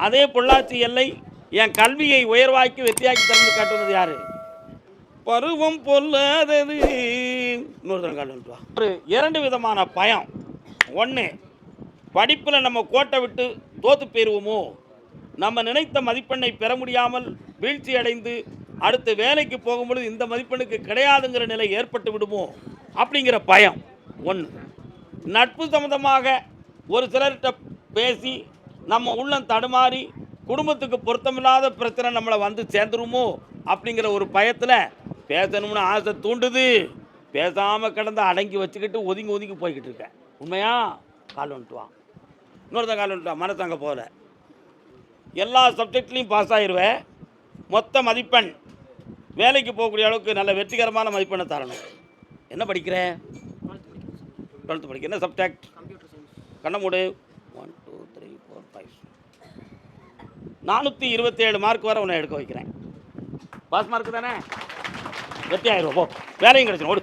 அதே பொள்ளாச்சி எல்லை என் கல்வியை உயர்வாக்கி வெற்றியாக்கி திறந்து காட்டுவது யார்? பருவம் பொல்லாதது. இன்னொருத்தன் காட்டுவா. ஒரு 2 விதமான பயம். ஒன்று, படிப்பில் நம்ம கோட்டை விட்டு தோற்று போயிடுவோமோ, நம்ம நினைத்த மதிப்பெண்ணை பெற முடியாமல் வீழ்ச்சி அடைந்து அடுத்து வேலைக்கு போகும்பொழுது இந்த மதிப்பெண்ணுக்கு கிடையாதுங்கிற நிலை ஏற்பட்டு விடுமோ அப்படிங்கிற பயம் ஒன்று. நட்பு சம்பந்தமாக ஒரு சிலர்கிட்ட பேசி நம்ம உள்ளம் தடுமாறி குடும்பத்துக்கு பொருத்தமில்லாத பிரச்சனை நம்மளை வந்து சேர்ந்துருமோ அப்படிங்கிற ஒரு பயத்தில் பேசணும்னு ஆசை தூண்டுது. பேசாமல் கிடந்து அடங்கி வச்சுக்கிட்டு ஒதுங்கி ஒதுங்கி போய்கிட்டு இருக்கேன். உண்மையா? கால் வந்துட்டுவான். இன்னொருத்தன் கால் வந்துட்டுவான். மனசு அங்கே போகல. எல்லா சப்ஜெக்ட்லேயும் பாஸ் ஆகிடுவேன். மொத்த மதிப்பெண் வேலைக்கு போகக்கூடிய அளவுக்கு நல்ல வெற்றிகரமான மதிப்பெண்ணை தரணும். என்ன படிக்கிற? 12th படிக்க. என்ன சப்ஜெக்ட்? கண்ண மூடு. 1 2 3 4 5 427 மார்க் வரை உன்னை எடுக்க வைக்கிறேன். பாஸ் மார்க் தானே? வெற்றி ஆயிடுவோம். போ, வேலையும் கிடைச்சிடும். ஓடு.